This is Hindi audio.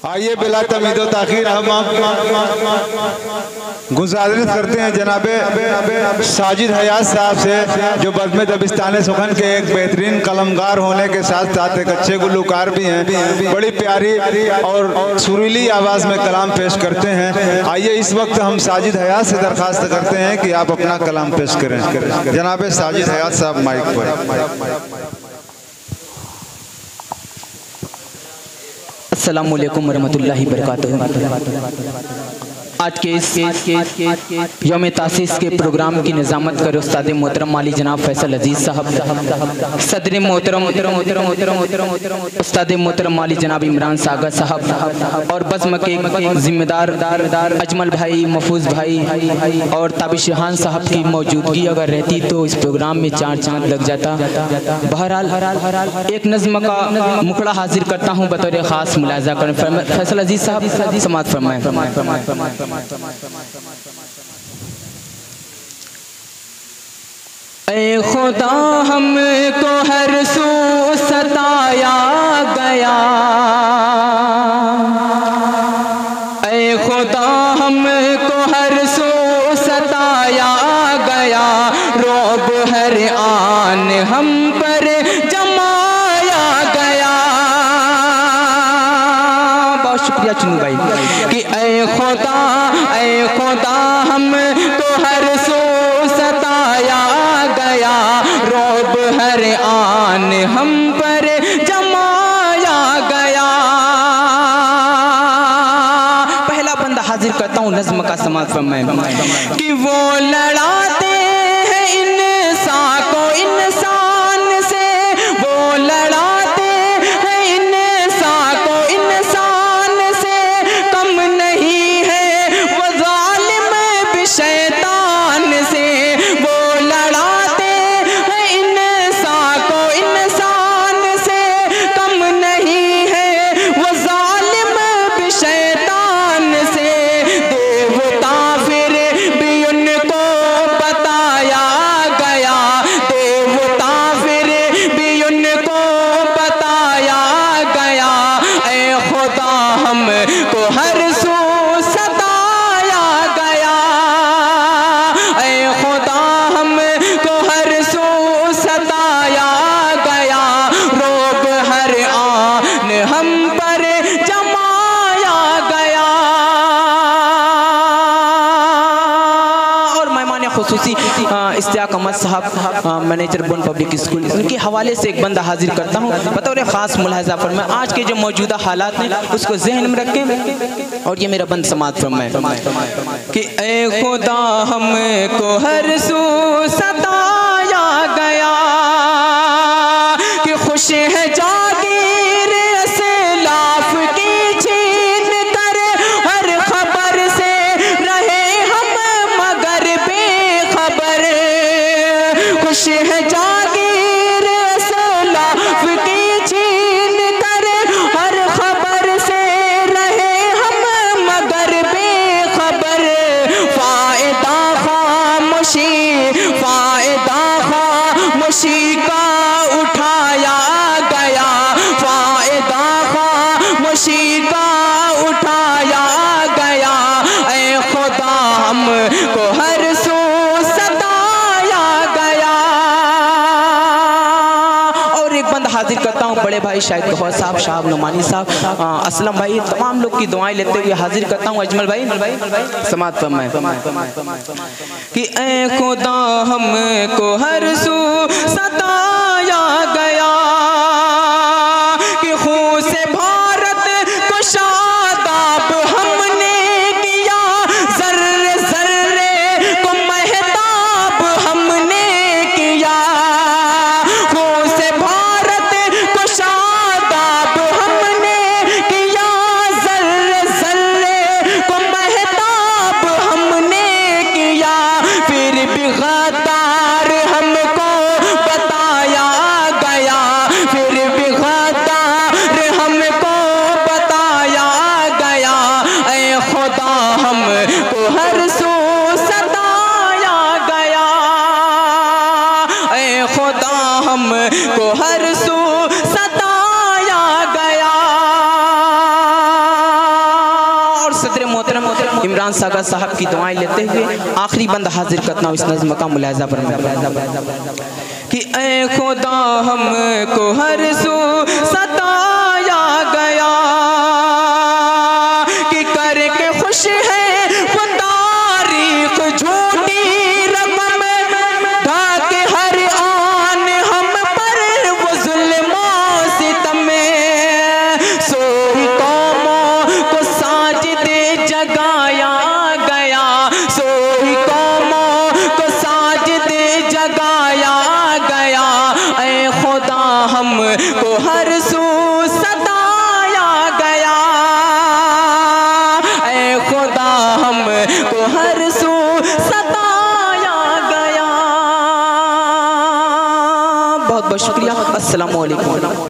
आइए बिला तमीदो ताखीर हम गुजारिश करते हैं जनाबे साजिद हयात साहब से, जो बज़्म दबिस्तान सुखन के एक बेहतरीन कलमगार होने के साथ साथ एक अच्छे गुलकार भी हैं। बड़ी प्यारी और सुरीली आवाज़ में कलाम पेश करते हैं। आइए इस वक्त हम साजिद हयात से दरख्वास्त करते हैं कि आप अपना कलाम पेश करें। जनाबे साजिद हयात साहब माइक पर। अस्सलामु अलैकुम वरहमतुल्लाहि वबरकातुहू। आज के इस यौम तासीस के प्रोग्राम की निज़ामत कर उस्ताद मोहतरम माली जनाब फैसल अजीज़ साहब, सदर मोहतरम उस्ताद मोहतरम माली जनाब इमरान सागर साहब और बज़्म के ज़िम्मेदार अजमल भाई, महफूज भाई और ताबिश-ए-खान साहब की मौजूदगी अगर रहती तो इस प्रोग्राम में चार चांद लग जाता। बहरहाल एक नज़्म का मुखड़ा हाजिर करता हूँ बतौर ख़ास मुलाज़ा करें। फैसल अजीज़ साहब समाअत फरमाएं। ऐ खुदा हमको हर सू सताया गया, ऐ खुदा हमको हर सू सताया गया, रोब हर आन हम पर जमाया गया। बहुत शुक्रिया चुनू भाई कि ऐ खुदा हम तो हर सू सताया गया, रोब हर आन हम पर जमाया गया। पहला बंदा हाजिर करता हूँ नज़्म का समाअत फरमाएं कि वो लड़ाते हैं इंसान को इंसान से, वो लड़ाते हैं इंसान को इंसान से, कम नहीं है वो जालिम भी शैतान से। वो लड़ाते हैं इंसान को इंसान से, कम नहीं है वो जालिम भी शैतान से। देवता फिर भी उनको बताया गया, देवता फिर भी उनको बताया गया, ऐ खुदा हमको हर सू सताया गया, ऐ खुदा हमको हर सू सताया गया, रोब हर आन हम पर जमाया गया। और मेहमान खुसूसी इस्तियाक अहमद साहब, मैनेजर बोन पब्लिक स्कूल, उनके हवाले से एक बंदा हाजिर करता हूँ बतौर ख़ास मुलाहिज़ा फरमाएं। आज के जो मौजूदा हालात हैं उसको जहन में रखें और ये मेरा बंद समाअत फरमाएं कि ऐ खुदा हमको हर सू सताया गया, कि खुश है जागीर असलाफ की छीन कर, हर खबर से रहे हम मगर बेखबर। खुश है जागीर असलाफ की छीन कर, हर खबर से रहे हम मगर बेखबर। फायदा खामोशी का उठाया गया, फायदा खामोशी का उठाया गया, ऐ खुदा हमको हर सू सताया गया। और एक बंद हाजिर करता हूँ बड़े भाई शाहिद गौहर साहब, शाह नुमानी साहब, असलम भाई, तमाम लोग की दुआएं लेते हुए हाजिर करता हूँ अजमल भाई समाअत फरमाएं कि ऐ खुदा हमको हर सू सताया गया, कि खून से भारत को शादाब हमने किया, जर्रे जर्रे को महताब हमने किया। खून से भारत को शादाब हमने किया, जर्रे जर्रे को महताब हमने किया। फिर भी गद्दार हमको बताया गया, फिर भी गद्दार हमको बताया गया, ऐ खुदा हमको हर सू सताया गया, ऐ खुदा हमको हर सू सताया गया। ईरान सागर साहब की दुआएं लेते हुए आखिरी बंद हाजिर करता हूँ इस नज़्म का मुलाहिज़ा फरमाइए कि ऐ खुदा हमको हर सू सताया गया कि करके खुश है वो तारीख झूठी रकम ढाके हर आन हम पर वो जुल्मों सितम सोई कौमों को साजिदे जगाया गया सोई कौमों को साजिदे जगाया गया ऐ खुदा हमको हर सू सताया गया ऐ खुदा हमको हर सू सताया गया। बहुत बहुत शुक्रिया। अस्सलामु अलैकुम।